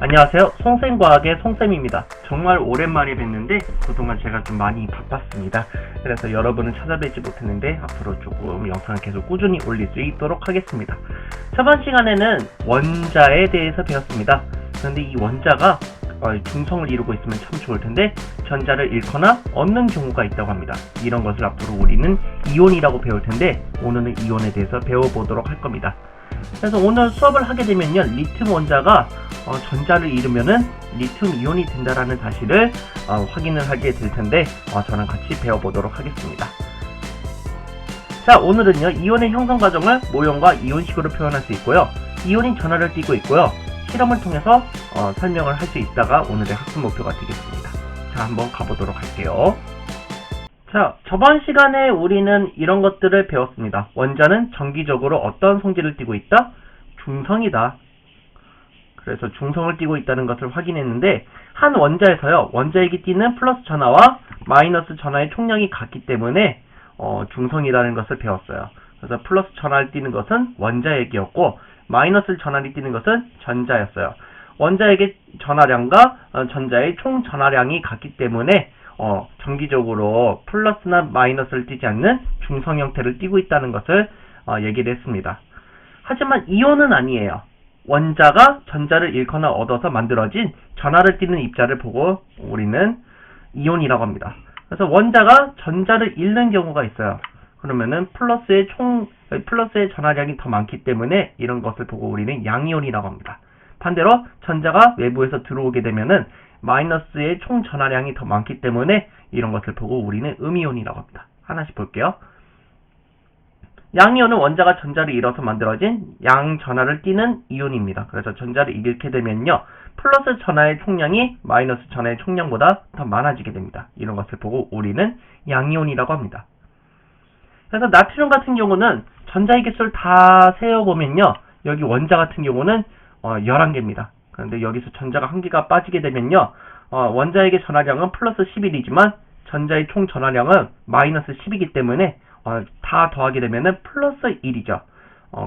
안녕하세요. 송쌤과학의 송쌤입니다. 정말 오랜만에 뵀는데 그동안 제가 좀 많이 바빴습니다. 그래서 여러분은 찾아뵙지 못했는데 앞으로 조금 영상을 계속 꾸준히 올릴 수 있도록 하겠습니다. 저번 시간에는 원자에 대해서 배웠습니다. 그런데 이 원자가 중성을 이루고 있으면 참 좋을 텐데 전자를 잃거나 얻는 경우가 있다고 합니다. 이런 것을 앞으로 우리는 이온이라고 배울 텐데 오늘은 이온에 대해서 배워보도록 할 겁니다. 그래서 오늘 수업을 하게 되면요, 리튬 원자가 전자를 잃으면은 리튬 이온이 된다라는 사실을 확인을 하게 될 텐데 저랑 같이 배워보도록 하겠습니다. 자, 오늘은요, 이온의 형성 과정을 모형과 이온식으로 표현할 수 있고요, 이온이 전하를 띠고 있고요, 실험을 통해서 설명을 할 수 있다가 오늘의 학습 목표가 되겠습니다. 자, 한번 가보도록 할게요. 자, 저번 시간에 우리는 이런 것들을 배웠습니다. 원자는 정기적으로 어떤 성질을 띠고 있다? 중성이다. 그래서 중성을 띠고 있다는 것을 확인했는데, 한 원자에서요, 원자에게 띠는 플러스 전하와 마이너스 전하의 총량이 같기 때문에 중성이라는 것을 배웠어요. 그래서 플러스 전하를 띠는 것은 원자액이었고 마이너스 전하를 띠는 것은 전자였어요. 원자액의 전하량과 전자의 총 전하량이 같기 때문에 정기적으로 플러스나 마이너스를 띠지 않는 중성 형태를 띠고 있다는 것을 얘기를 했습니다. 하지만 이온은 아니에요. 원자가 전자를 잃거나 얻어서 만들어진 전하를 띠는 입자를 보고 우리는 이온이라고 합니다. 그래서 원자가 전자를 잃는 경우가 있어요. 그러면은 플러스의 전하량이 더 많기 때문에 이런 것을 보고 우리는 양이온이라고 합니다. 반대로 전자가 외부에서 들어오게 되면은 마이너스의 총 전하량이 더 많기 때문에 이런 것을 보고 우리는 음이온이라고 합니다. 하나씩 볼게요. 양이온은 원자가 전자를 잃어서 만들어진 양전하를 띠는 이온입니다. 그래서 전자를 잃게 되면요, 플러스 전하의 총량이 마이너스 전하의 총량보다 더 많아지게 됩니다. 이런 것을 보고 우리는 양이온이라고 합니다. 그래서 나트륨 같은 경우는 전자의 개수를 다 세어보면요, 여기 원자 같은 경우는 11개입니다. 그런데 여기서 전자가 1개가 빠지게 되면요, 원자에게 전하량은 플러스 11이지만 전자의 총 전하량은 마이너스 10이기 때문에 다 더하게 되면은 플러스 1이죠.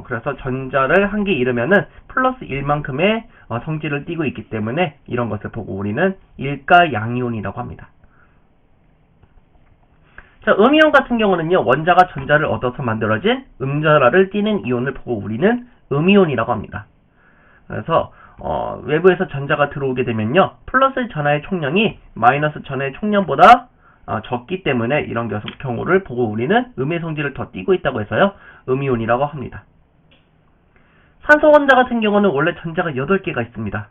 그래서 전자를 1개 잃으면은 플러스 1만큼의 성질을 띠고 있기 때문에 이런 것을 보고 우리는 일가 양이온이라고 합니다. 자, 음이온 같은 경우는요, 원자가 전자를 얻어서 만들어진 음전하를 띠는 이온을 보고 우리는 음이온이라고 합니다. 그래서 외부에서 전자가 들어오게 되면요, 플러스 전하의 총량이 마이너스 전하의 총량보다 적기 때문에 이런 경우를 보고 우리는 음의 성질을 더 띠고 있다고 해서요, 음이온이라고 합니다. 산소 원자 같은 경우는 원래 전자가 8개가 있습니다.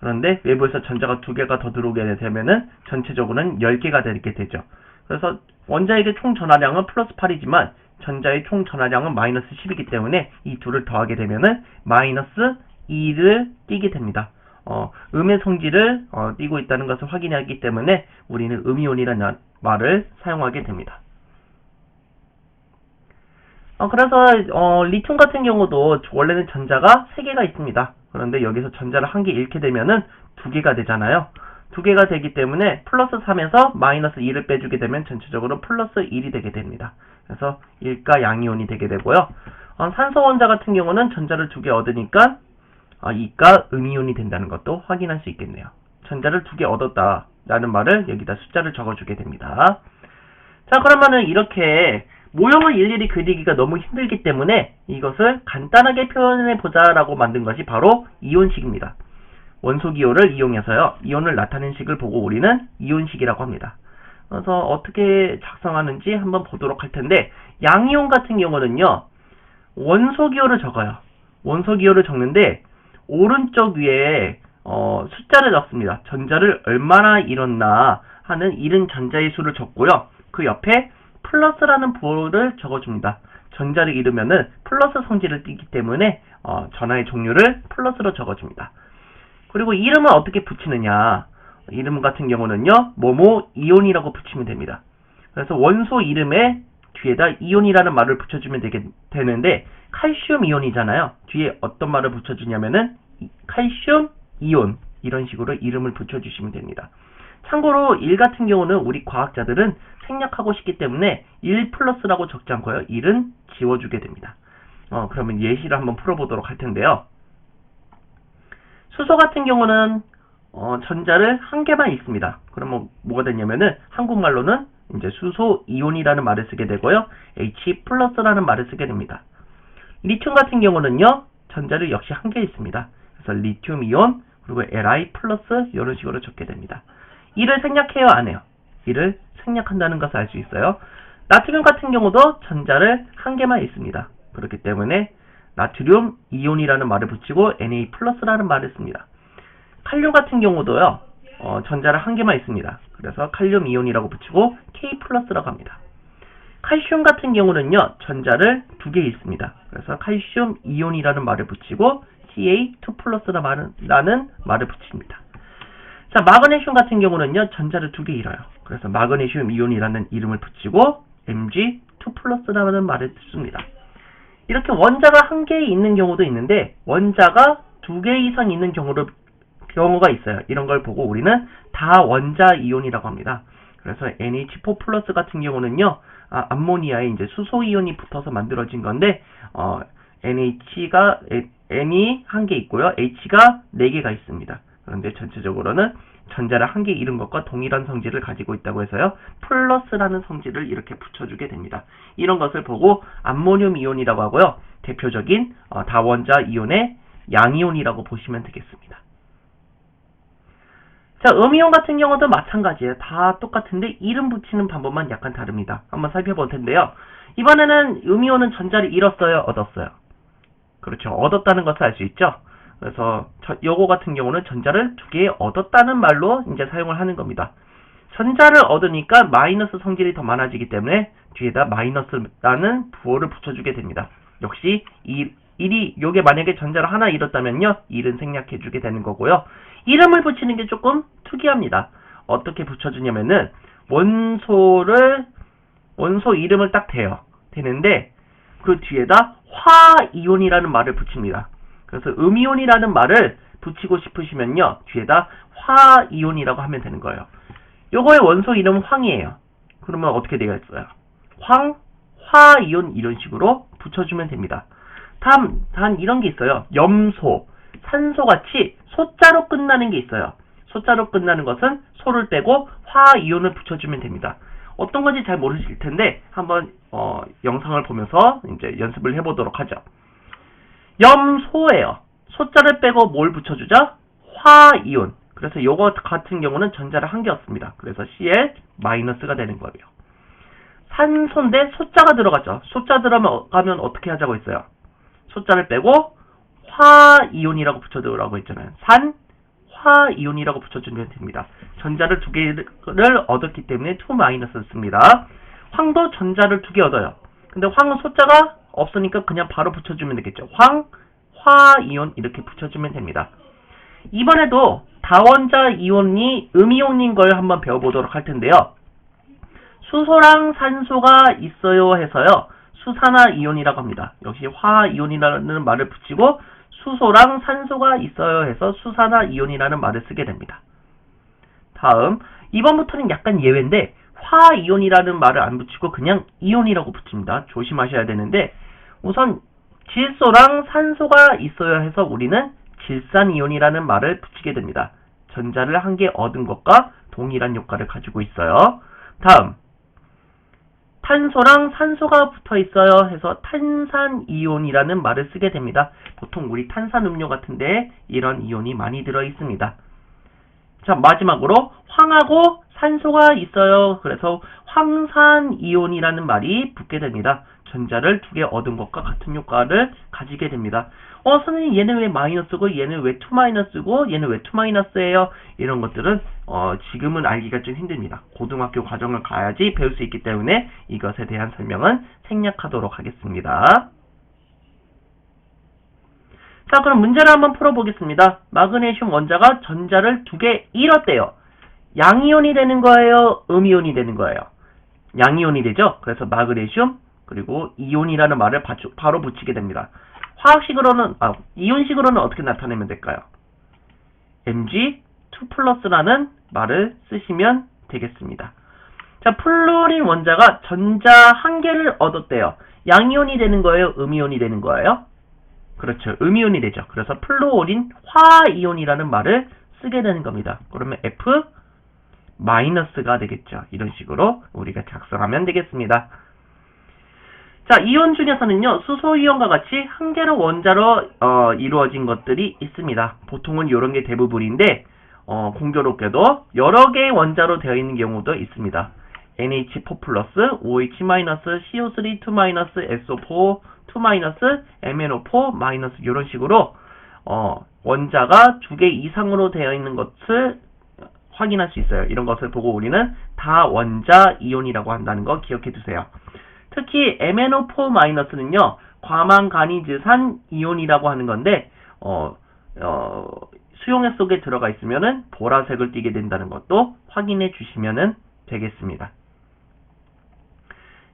그런데 외부에서 전자가 2개가 더 들어오게 되면은 전체적으로는 10개가 되게 되죠. 그래서 원자에게 총 전하량은 플러스 8이지만 전자의 총 전하량은 마이너스 10이기 때문에 이 둘을 더하게 되면은 마이너스 2를 띠게 됩니다. 음의 성질을 띠고 있다는 것을 확인하기 때문에 우리는 음이온이라는 말을 사용하게 됩니다. 그래서 리튬 같은 경우도 원래는 전자가 3개가 있습니다. 그런데 여기서 전자를 1개 잃게 되면은 2개가 되잖아요. 2개가 되기 때문에 플러스 3에서 마이너스 2를 빼주게 되면 전체적으로 플러스 1이 되게 됩니다. 그래서 일가 양이온이 되게 되고요. 산소 원자 같은 경우는 전자를 2개 얻으니까 이가 음이온이 된다는 것도 확인할 수 있겠네요. 전자를 2개 얻었다라는 말을 여기다 숫자를 적어주게 됩니다. 자, 그러면은 이렇게 모형을 일일이 그리기가 너무 힘들기 때문에 이것을 간단하게 표현해보자라고 만든 것이 바로 이온식입니다. 원소기호를 이용해서요, 이온을 나타낸 식을 보고 우리는 이온식이라고 합니다. 그래서 어떻게 작성하는지 한번 보도록 할 텐데, 양이온 같은 경우는요, 원소기호를 적어요. 원소기호를 적는데 오른쪽 위에 숫자를 적습니다. 전자를 얼마나 잃었나 하는 잃은 전자의 수를 적고요, 그 옆에 플러스라는 부호를 적어줍니다. 전자를 잃으면은 플러스 성질을 띠기 때문에 전하의 종류를 플러스로 적어줍니다. 그리고 이름은 어떻게 붙이느냐, 이름 같은 경우는요, 뭐뭐 이온이라고 붙이면 됩니다. 그래서 원소 이름에 뒤에다 이온이라는 말을 붙여주면 되는데, 칼슘 이온이잖아요. 뒤에 어떤 말을 붙여주냐면은 칼슘 이온, 이런 식으로 이름을 붙여주시면 됩니다. 참고로 1 같은 경우는 우리 과학자들은 생략하고 싶기 때문에 1 플러스라고 적지 않고요, 1은 지워주게 됩니다. 그러면 예시를 한번 풀어보도록 할 텐데요. 수소 같은 경우는 전자를 한 개만 있습니다. 그러면 뭐가 되냐면은 한국말로는 이제 수소 이온이라는 말을 쓰게 되고요. H 플러스라는 말을 쓰게 됩니다. 리튬 같은 경우는요, 전자를 역시 한 개 있습니다. 그래서 리튬 이온 그리고 Li 플러스 이런 식으로 적게 됩니다. 이를 생략해요, 안 해요? 이를 생략한다는 것을 알 수 있어요. 나트륨 같은 경우도 전자를 한 개만 있습니다. 그렇기 때문에 나트륨 이온이라는 말을 붙이고 Na 플러스라는 말을 씁니다. 칼륨 같은 경우도요, 전자를 한 개만 있습니다. 그래서 칼륨 이온이라고 붙이고 K 플러스라고 합니다. 칼슘 같은 경우는요, 전자를 두 개 있습니다. 그래서 칼슘 이온이라는 말을 붙이고 Ca2 플러스라는 말을 붙입니다. 자, 마그네슘 같은 경우는요, 전자를 두 개 잃어요. 그래서 마그네슘 이온이라는 이름을 붙이고 Mg2 플러스라는 말을 씁니다. 이렇게 원자가 한 개 있는 경우도 있는데 원자가 두 개 이상 있는 경우가 있어요. 이런 걸 보고 우리는 다원자 이온이라고 합니다. 그래서 NH4 플러스 같은 경우는요, 암모니아에 이제 수소 이온이 붙어서 만들어진 건데, N이 한 개 있고요, H가 4개가 있습니다. 그런데 전체적으로는 전자를 한 개 잃은 것과 동일한 성질을 가지고 있다고 해서요, 플러스라는 성질을 이렇게 붙여주게 됩니다. 이런 것을 보고 암모늄 이온이라고 하고요, 대표적인 다원자 이온의 양이온이라고 보시면 되겠습니다. 자, 음이온 같은 경우도 마찬가지예요. 다 똑같은데 이름 붙이는 방법만 약간 다릅니다. 한번 살펴볼 텐데요. 이번에는 음이온은 전자를 잃었어요, 얻었어요? 그렇죠. 얻었다는 것을 알 수 있죠. 그래서 요거 같은 경우는 전자를 두 개 얻었다는 말로 이제 사용을 하는 겁니다. 전자를 얻으니까 마이너스 성질이 더 많아지기 때문에 뒤에다 마이너스라는 부호를 붙여주게 됩니다. 역시 요게 만약에 전자를 하나 잃었다면요, 1은 생략해주게 되는 거고요. 이름을 붙이는 게 조금 특이합니다. 어떻게 붙여주냐면은 원소 이름을 딱 대는데 그 뒤에다 화이온이라는 말을 붙입니다. 그래서 음이온이라는 말을 붙이고 싶으시면요, 뒤에다 화이온이라고 하면 되는 거예요. 요거의 원소 이름은 황이에요. 그러면 어떻게 되겠어요? 화이온 이런 식으로 붙여주면 됩니다. 단 이런 게 있어요. 염소, 산소같이 소자로 끝나는 게 있어요. 소자로 끝나는 것은 소를 빼고 화이온을 붙여주면 됩니다. 어떤 건지 잘 모르실 텐데 한번 영상을 보면서 이제 연습을 해보도록 하죠. 염소예요. 소자를 빼고 뭘 붙여주죠? 화이온. 그래서 요거 같은 경우는 전자를 한 개 얻습니다. 그래서 Cl-가 되는 거예요. 산소인데 소자가 들어가죠. 소자 들어가면 어떻게 하자고 했어요? 소자를 빼고 화이온이라고 붙여두라고 했잖아요. 화이온이라고 붙여주면 됩니다. 전자를 두 개를 얻었기 때문에 2- 씁니다. 황도 전자를 두 개 얻어요. 근데 황은 소자가 없으니까 그냥 바로 붙여주면 되겠죠. 화이온 이렇게 붙여주면 됩니다. 이번에도 다원자 이온이 음이온인 걸 한번 배워보도록 할 텐데요. 수소랑 산소가 있어요 해서요, 수산화 이온이라고 합니다. 역시 화이온이라는 말을 붙이고 수소랑 산소가 있어요 해서 수산화 이온이라는 말을 쓰게 됩니다. 다음, 이번부터는 약간 예외인데 화이온이라는 말을 안 붙이고 그냥 이온이라고 붙입니다. 조심하셔야 되는데, 우선 질소랑 산소가 있어요 해서 우리는 질산이온이라는 말을 붙이게 됩니다. 전자를 한 개 얻은 것과 동일한 효과를 가지고 있어요. 다음, 탄소랑 산소가 붙어 있어요 해서 탄산이온이라는 말을 쓰게 됩니다. 보통 우리 탄산음료 같은데 이런 이온이 많이 들어 있습니다. 자, 마지막으로 황하고 산소가 있어요. 그래서 황산이온이라는 말이 붙게 됩니다. 전자를 두 개 얻은 것과 같은 효과를 가지게 됩니다. 선생님 얘는 왜 마이너스고 얘는 왜 2-고 얘는 왜 2-예요? 이런 것들은 지금은 알기가 좀 힘듭니다. 고등학교 과정을 가야지 배울 수 있기 때문에 이것에 대한 설명은 생략하도록 하겠습니다. 자, 그럼 문제를 한번 풀어보겠습니다. 마그네슘 원자가 전자를 두 개 잃었대요. 양이온이 되는 거예요? 음이온이 되는 거예요? 양이온이 되죠? 그래서 마그네슘 그리고 이온이라는 말을 바로 붙이게 됩니다. 이온식으로는 어떻게 나타내면 될까요? Mg2+라는 말을 쓰시면 되겠습니다. 자, 플루린 원자가 전자 한 개를 얻었대요. 양이온이 되는 거예요? 음이온이 되는 거예요? 그렇죠. 음이온이 되죠. 그래서 플루오린 화이온이라는 말을 쓰게 되는 겁니다. 그러면 F 마이너스가 되겠죠. 이런 식으로 우리가 작성하면 되겠습니다. 자, 이온 중에서는요, 수소이온과 같이 한 개로 원자로 이루어진 것들이 있습니다. 보통은 이런 게 대부분인데 공교롭게도 여러 개의 원자로 되어 있는 경우도 있습니다. NH4+, OH-, CO3 2-, SO4 2-, MnO4- 이런 식으로 원자가 2개 이상으로 되어 있는 것을 확인할 수 있어요. 이런 것을 보고 우리는 다원자 이온이라고 한다는 거 기억해 두세요. 특히 MnO4-는요, 과망간이즈산 이온이라고 하는 건데 수용액 속에 들어가 있으면은 보라색을 띠게 된다는 것도 확인해 주시면 되겠습니다.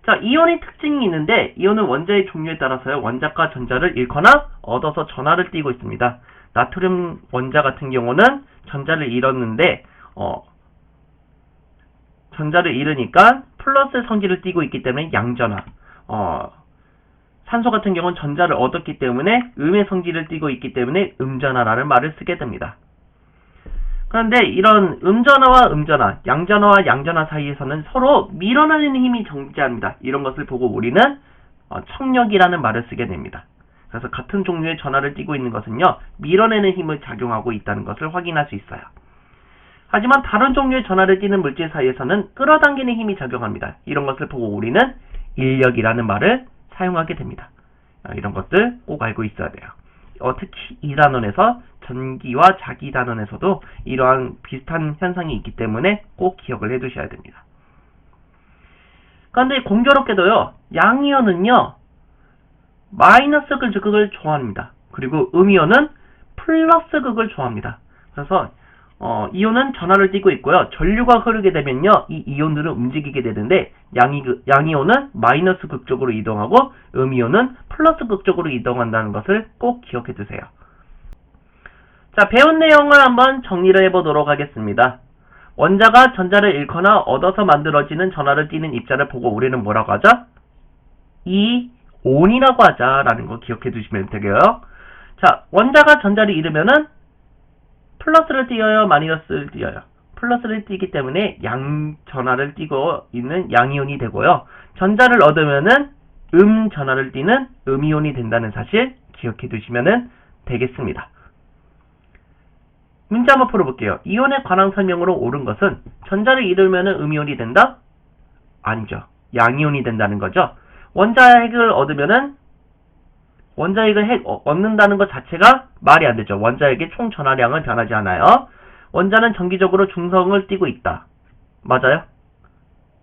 자, 이온의 특징이 있는데 이온은 원자의 종류에 따라서요, 원자과 전자를 잃거나 얻어서 전하를 띠고 있습니다. 나트륨 원자 같은 경우는 전자를 잃었는데 전자를 잃으니까 플러스 성질을 띠고 있기 때문에 양전하. 산소 같은 경우는 전자를 얻었기 때문에 음의 성질을 띠고 있기 때문에 음전하라는 말을 쓰게 됩니다. 그런데 이런 음전하와 음전하, 양전하와 양전하 사이에서는 서로 밀어내는 힘이 존재합니다. 이런 것을 보고 우리는 청력이라는 말을 쓰게 됩니다. 그래서 같은 종류의 전하를 띠고 있는 것은요, 밀어내는 힘을 작용하고 있다는 것을 확인할 수 있어요. 하지만 다른 종류의 전하를 띠는 물질 사이에서는 끌어당기는 힘이 작용합니다. 이런 것을 보고 우리는 인력이라는 말을 사용하게 됩니다. 이런 것들 꼭 알고 있어야 돼요. 특히 이 단원에서 전기와 자기 단원에서도 이러한 비슷한 현상이 있기 때문에 꼭 기억을 해두셔야 됩니다. 그런데 공교롭게도요, 양이온은요, 마이너스 극을 좋아합니다. 그리고 음이온은 플러스 극을 좋아합니다. 그래서 이온은 전하를 띠고 있고요. 전류가 흐르게 되면요, 이 이온들은 움직이게 되는데 양이온은 마이너스 극 쪽으로 이동하고 음이온은 플러스 극 쪽으로 이동한다는 것을 꼭 기억해 두세요. 자, 배운 내용을 한번 정리를 해보도록 하겠습니다. 원자가 전자를 잃거나 얻어서 만들어지는 전하를 띠는 입자를 보고 우리는 뭐라고 하죠? 이온이라고 하자라는 거 기억해 두시면 되고요. 자, 원자가 전자를 잃으면은 플러스를 띄어요, 마이너스를 띄어요. 플러스를 띄기 때문에 양전하를 띄고 있는 양이온이 되고요. 전자를 얻으면은 전하를 띄는 음이온이 된다는 사실 기억해 두시면 되겠습니다. 문제 한번 풀어볼게요. 이온에 관한 설명으로 옳은 것은 전자를 잃으면은 음이온이 된다? 아니죠. 양이온이 된다는 거죠. 원자핵을 얻으면은 원자핵을 얻는다는 것 자체가 말이 안 되죠. 원자핵의 총 전하량은 변하지 않아요. 원자는 정기적으로 중성을 띠고 있다. 맞아요?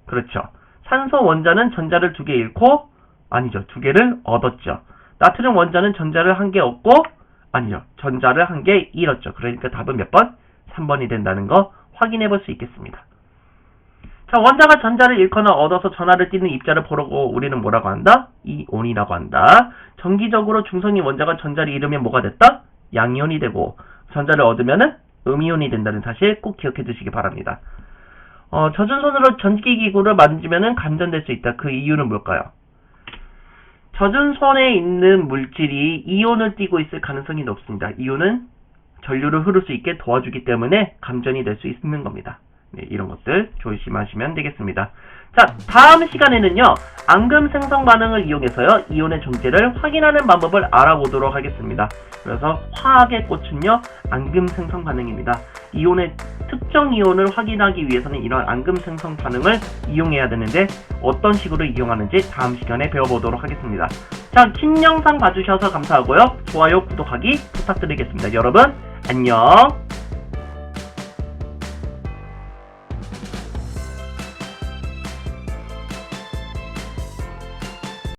그렇죠. 산소 원자는 전자를 2개 잃고, 아니죠. 2개를 얻었죠. 나트륨 원자는 전자를 1개 얻고, 아니죠. 전자를 1개 잃었죠. 그러니까 답은 몇 번? 3번이 된다는 거 확인해 볼 수 있겠습니다. 자, 원자가 전자를 잃거나 얻어서 전하를 띠는 입자를 보고 우리는 뭐라고 한다? 이온이라고 한다. 정기적으로 중성인 원자가 전자를 잃으면 뭐가 됐다? 양이온이 되고, 전자를 얻으면은 음이온이 된다는 사실 꼭 기억해 두시기 바랍니다. 젖은 손으로 전기기구를 만지면은 감전될 수 있다. 그 이유는 뭘까요? 젖은 손에 있는 물질이 이온을 띠고 있을 가능성이 높습니다. 이온은 전류를 흐를 수 있게 도와주기 때문에 감전이 될 수 있는 겁니다. 네, 이런 것들 조심하시면 되겠습니다. 자, 다음 시간에는요, 앙금 생성 반응을 이용해서요, 이온의 존재를 확인하는 방법을 알아보도록 하겠습니다. 그래서 화학의 꽃은요, 앙금 생성 반응입니다. 이온의 특정 이온을 확인하기 위해서는 이런 앙금 생성 반응을 이용해야 되는데 어떤 식으로 이용하는지 다음 시간에 배워보도록 하겠습니다. 자, 긴 영상 봐주셔서 감사하고요. 좋아요, 구독하기 부탁드리겠습니다. 여러분, 안녕!